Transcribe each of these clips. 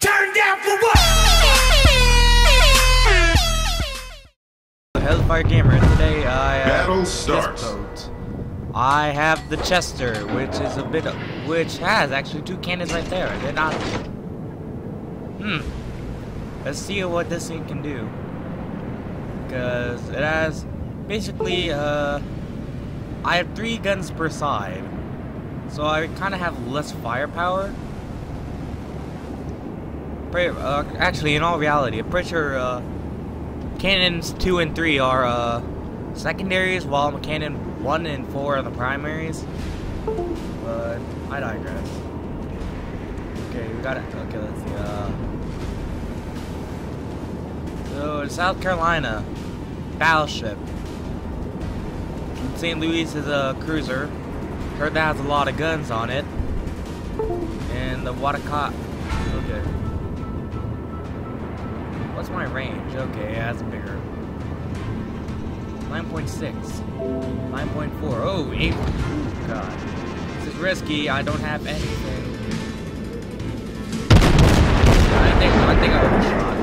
Turn down for what? Hellfire Gamer. Today I have Battle starts. this boat. I have the Chester, which has actually 2 cannons right there. They're not. Let's see what this thing can do. Because it has basically I have 3 guns per side, so I kind of have less firepower. Actually, in all reality, I'm pretty sure cannons 2 and 3 are secondaries, while cannon 1 and 4 are the primaries. But I digress. Okay, we got it. Okay, let's see. So in South Carolina, battleship. St. Louis is a cruiser. Heard that has a lot of guns on it. And the Watercott. Okay. What's my range? Okay, yeah, that's bigger. 9.6. 9.4. Oh, 8. Oh, God. This is risky. I don't have anything. I think I overshot.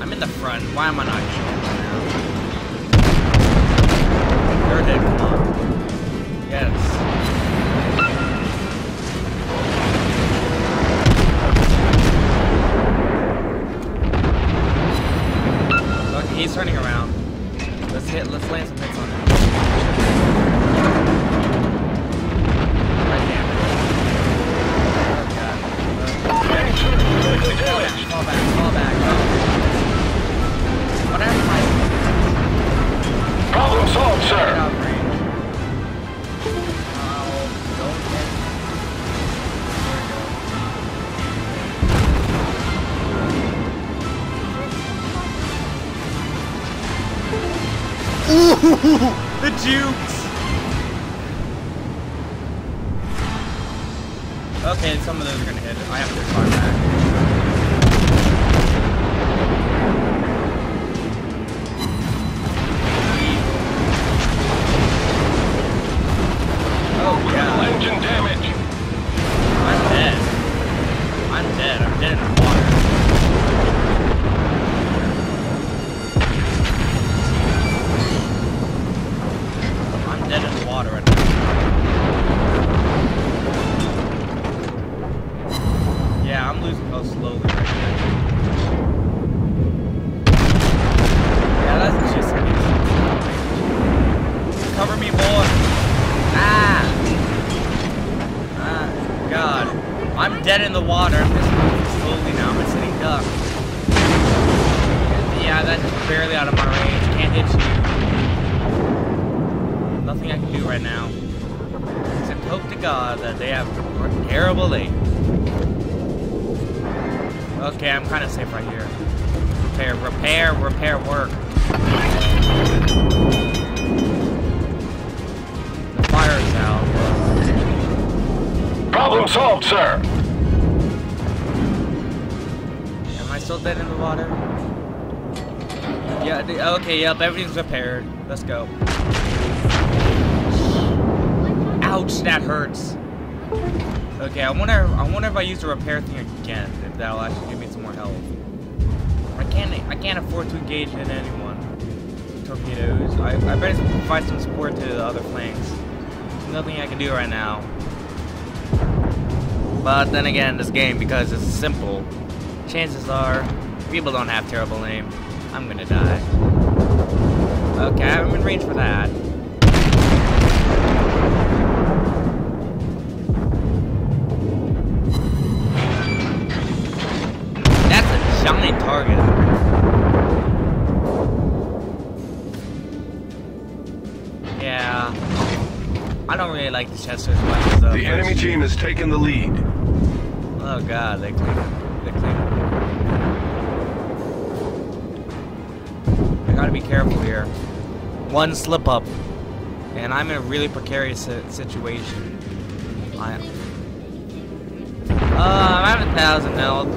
I'm in the front. Why am I not shooting right now? You're dead. Come on. Yes. He's turning around. Let's land some hits on him. Right, damn it. Oh god. Fall back. Oh. What happened? Problem solved, sir. Get out of range. Oh, don't hit. There we go. Ooh, the jukes! Okay, some of those are gonna hit it. I have to fire back. Oh yeah. Engine damage. I'm dead. I'm dead in the water. Dead in the water right now. Yeah, I'm losing most slowly right now. Yeah, that's just cover me, boy. God. I'm dead in the water. I'm just moving slowly now. I'm a sitting duck. Yeah, that's just barely out of my range. Can't hit you. Nothing I can do right now, except hope to God that they have terrible aim. Okay, I'm kind of safe right here. Repair work. The fire is out. Problem solved, sir. Am I still dead in the water? Yeah, okay, yep, everything's repaired. Let's go. Ouch, that hurts. Okay, I wonder if I use the repair thing again, if that'll actually give me some more health. I can't afford to engage in anyone. Torpedoes. I better provide some support to the other flanks. There's nothing I can do right now. But then again, this game, because it's simple, chances are people don't have terrible aim. I'm gonna die. Okay, I'm in range for that. Giant target. Yeah. I don't really like the Chester as much as the enemy team has taken the lead. Oh god, they clean. I gotta be careful here. One slip up, and I'm in a really precarious situation. I'm at 1,000 health.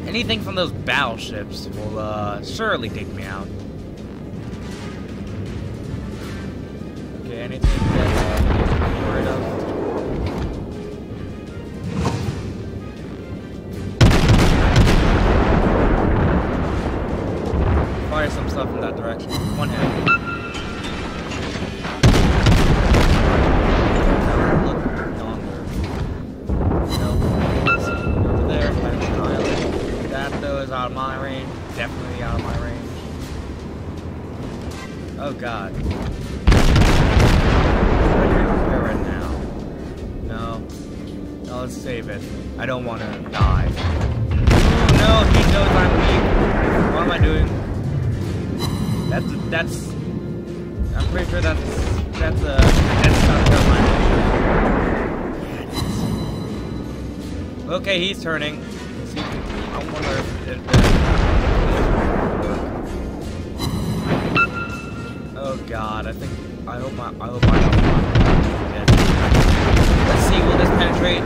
Anything from those battleships will, surely take me out. Okay, anything that I'm worried of? God. What do we repair right now? No. No, let's save it. I don't want to die. Oh no, he knows I'm weak. What am I doing? That's. I'm pretty sure that's South Carolina. Yeah, it is. Okay, he's turning. Let's see, I wonder if oh God, I hope I don't. Let's see, will this penetrate?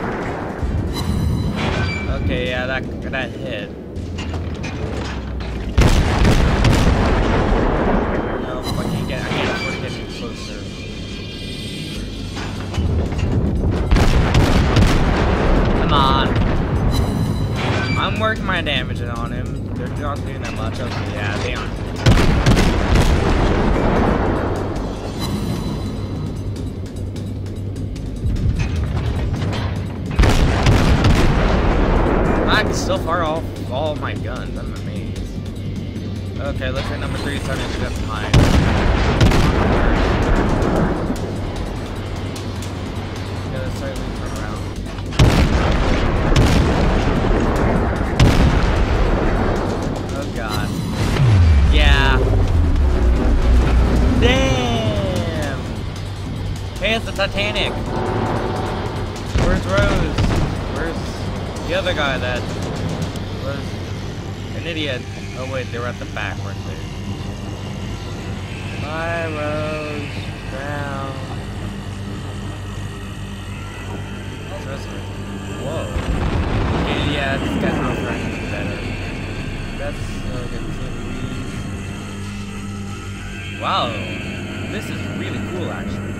Okay, yeah, that hit. No, I can't afford to get any closer. Come on. I'm working my damage on him. They're not doing that much. Okay, yeah, they aren't. I'm so far off all my guns. I'm amazed. Okay, looks like number 3 is starting to get behind. Yeah, let's start turn around. Oh God. Yeah. Damn. Hey, it's the Titanic. Where's Rose? Where's the other guy that was an idiot? Oh wait, they were at the back, weren't they? Bye, Rose Brown. Whoa. Okay, yeah, this guy's not trying to do better. That's wow, this is really cool, actually.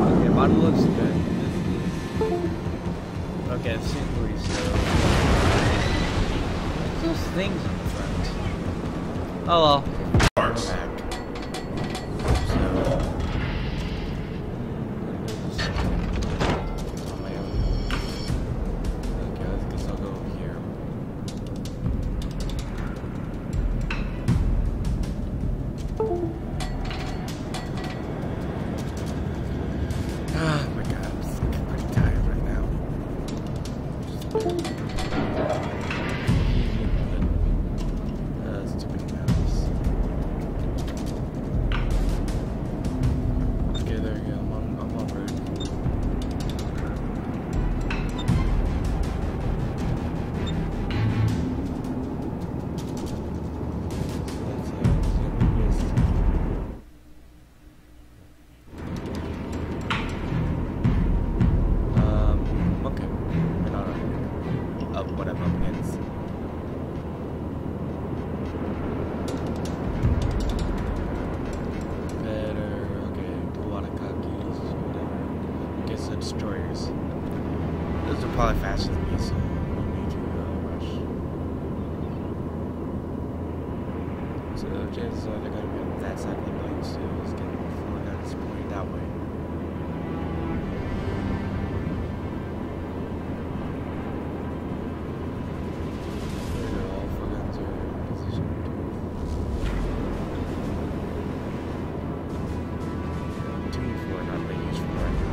Okay, bottom looks good. Okay, scenery still. Those things on the front. Oh well. Parts. Back. Destroyers. Those are probably faster than me, so no need to rush. So chances are they're gonna be on that side of the plane, so it's getting flying out this point that way. All four guns are positioned. Not being used for right now.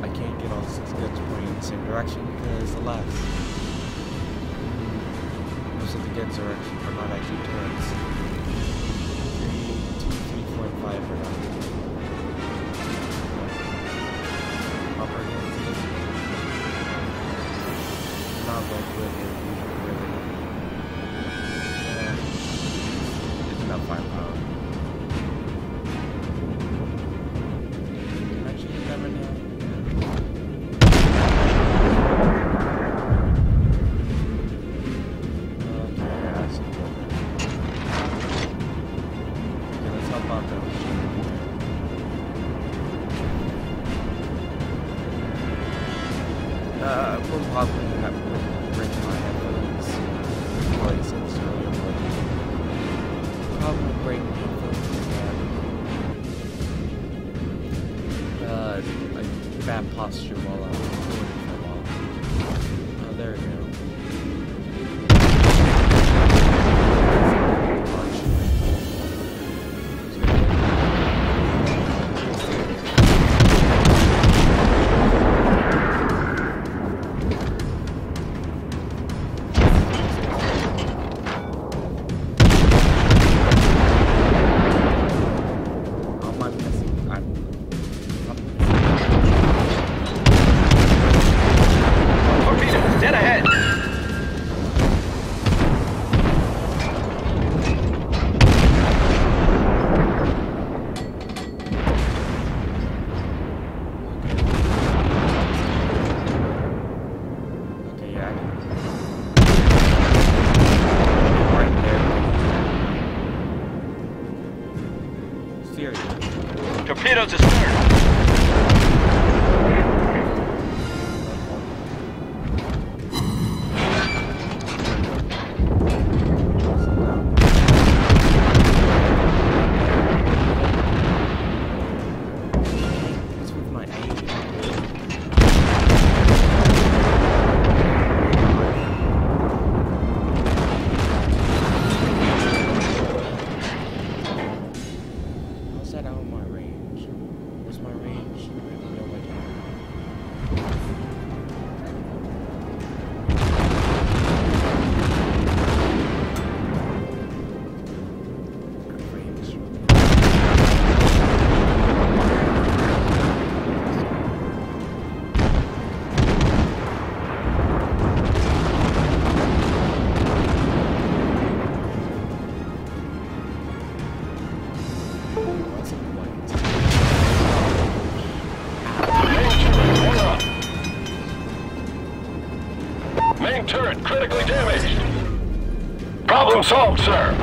I can't get all 6 guns pointing in the same direction because alas, most of the guns are not actually turrets. 2, 3, 4, and 5 are not. Operating not like really. It's not firepower. We'll probably have to bring my headphones. Like I said earlier, but probably break my headphones again. Like bad posture while What's with my aim? How's that out of my range? What's my range? I have no idea. Range. What's it white? Main turret critically damaged. Problem solved, sir.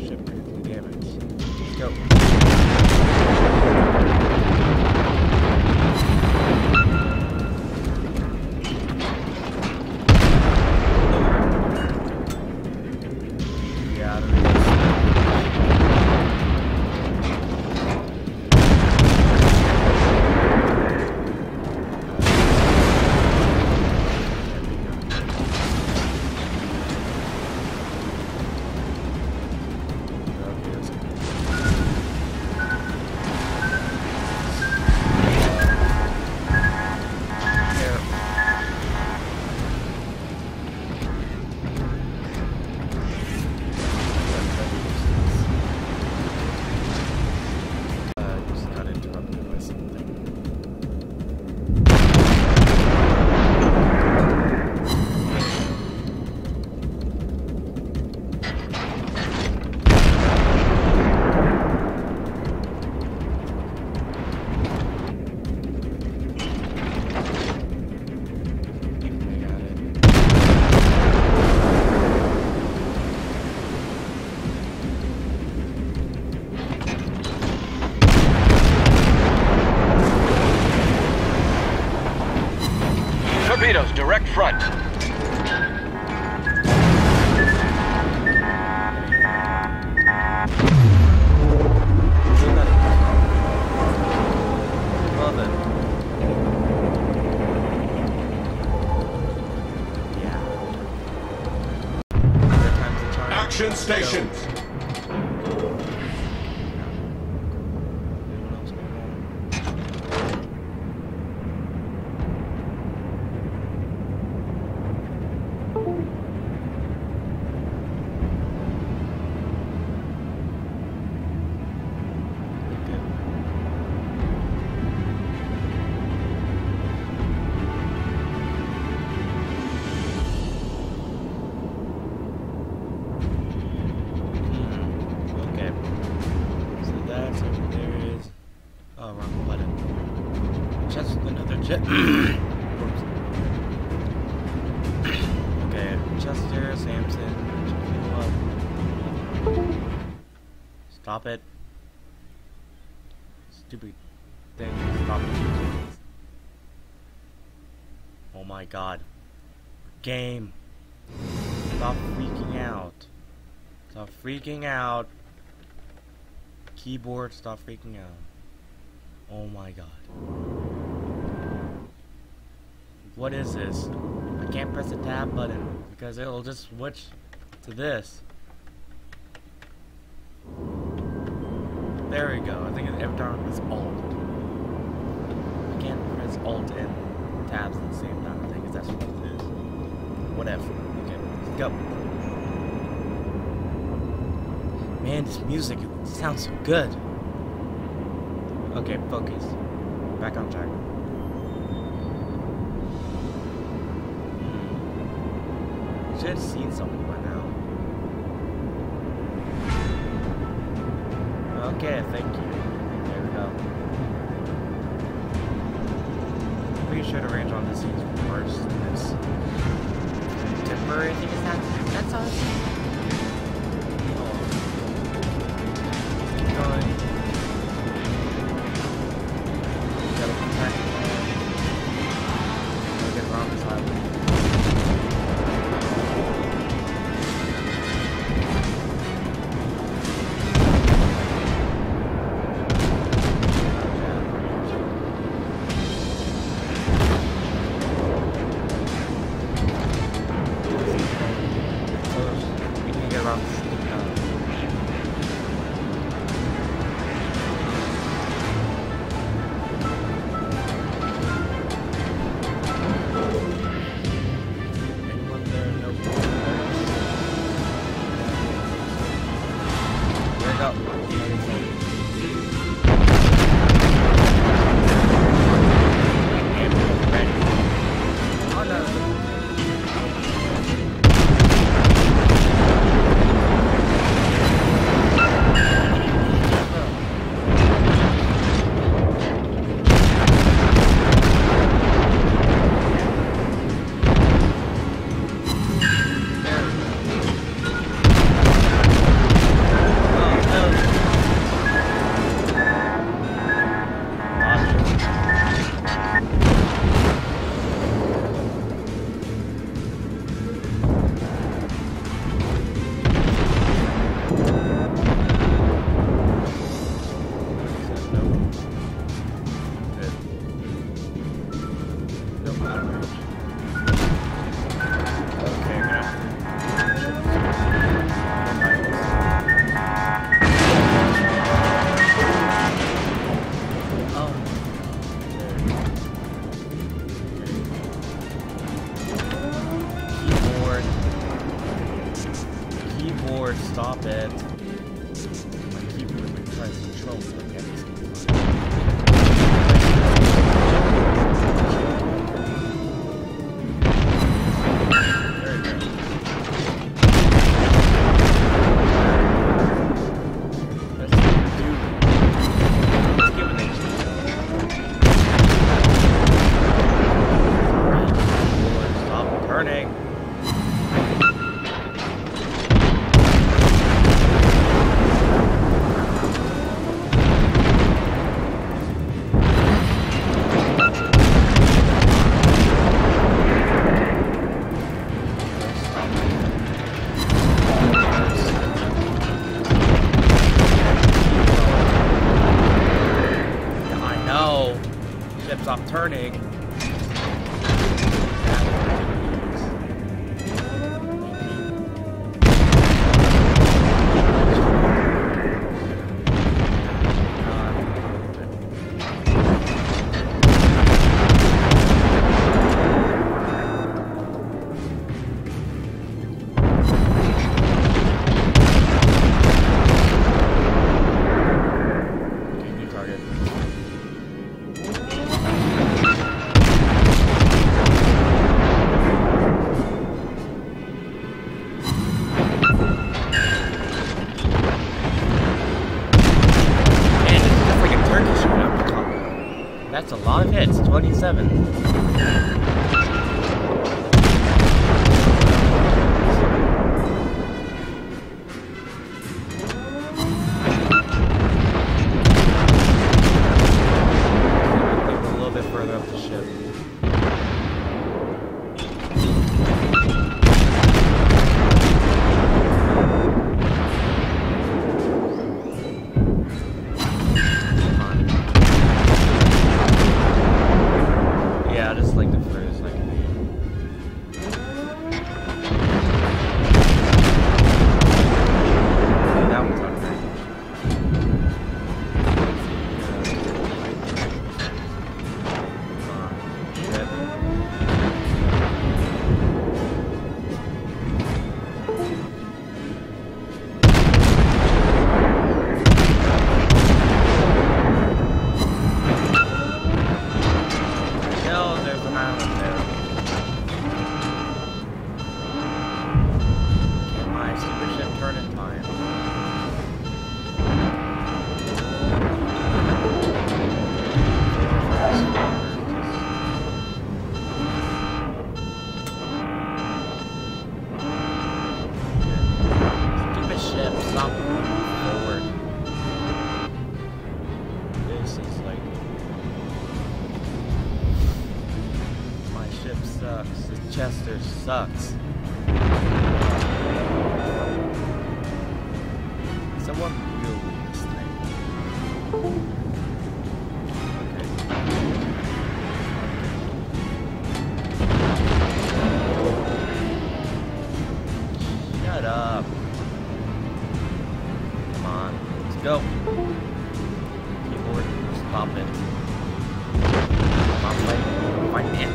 Ship critically damaged. Let's go. Yeah, I don't know. Okay, let's go. Just got interrupted by something. I got it. Torpedoes, direct front. Well then. Yeah. Third time's the charm. Action stations. Anyone else going on? Okay. So that's over there is. Oh, wrong button. Just another jet. Whoops. Okay, Chester, Samson. Stop it. Stupid thing. Stop it. Oh my god. Game. Stop freaking out. Stop freaking out. Keyboard, stop freaking out. Oh my god. What is this? I can't press the tab button because it'll just switch to this. There we go. I think every time it's alt. I can't Alt and tabs at the same time. I think that's what it is. Whatever. Okay, let's go. Man, this music sounds so good. Okay, focus. Back on track. Should have seen something by now. Okay, thank you. There we go. Pretty sure the range on this is worse than this. Temporary thing is that's awesome. Keep going. Gotta come back. Gotta get around this highway. Stop it. My keyboard tries to control me like every single time. There we go. Let's do it. Let's give it a keyboard, stop turning. Stop turning. That's a lot of hits, 27. A little bit further up the ship. sucks. This Chester sucks. Someone build this thing. Shut up. Come on, let's go. Keyboard, stop it. Stop fighting. Fight me.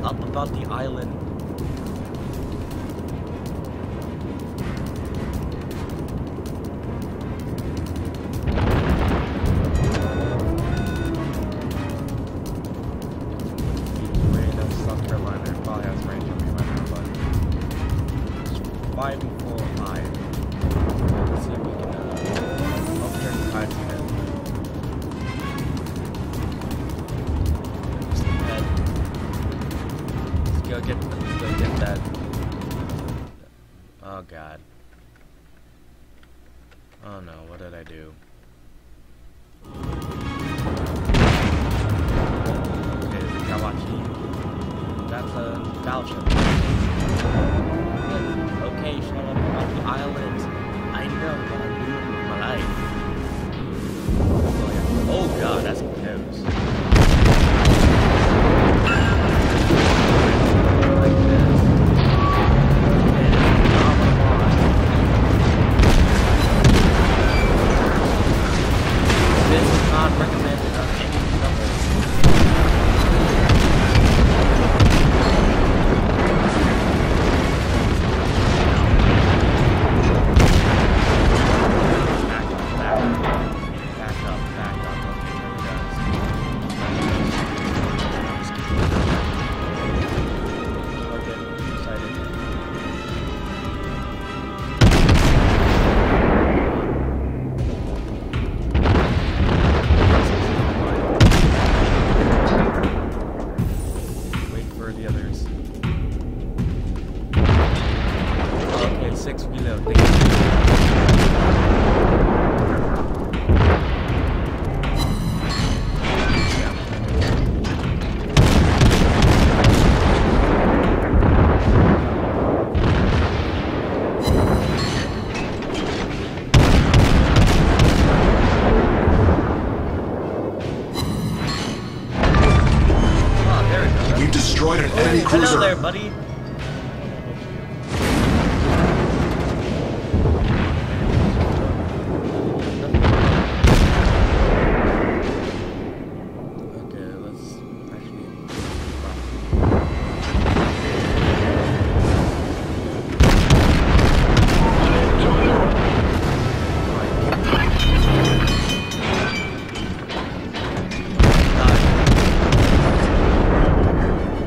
Up about the island. South Carolina probably has range on me right now, but it's 5 and 4 high. Let's see if we can I'll turn the tides again. Let's go get that. Oh god. Oh no, what did I do? Okay, the Kawachi. That's a battleship. Okay, shut up about the islands. I know what I'm doing with my life. Oh god, that's close. Destroyed an enemy cruiser. Hello there, buddy. Okay, let's actually.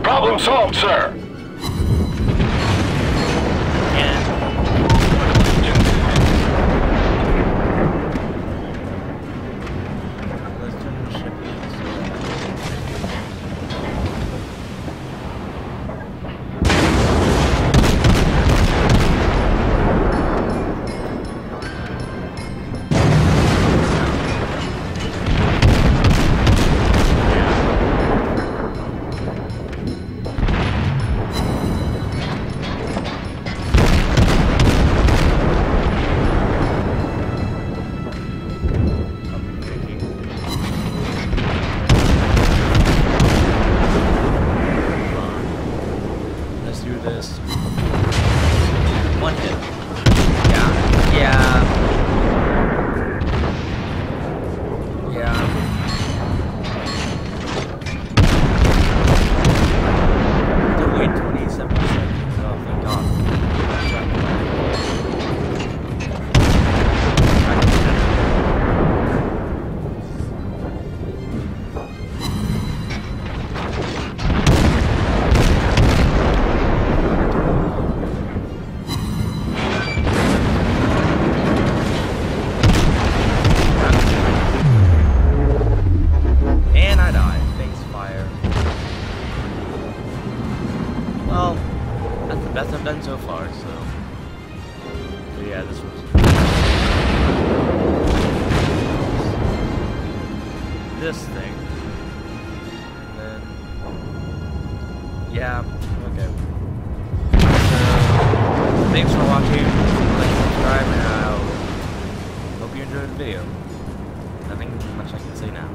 Problem solved, sir. Well, that's the best I've done so far, so... But yeah, this was... This thing. And then... Yeah, okay. Thanks for watching. Like, subscribe, and I hope you enjoyed the video. Nothing much I can say now.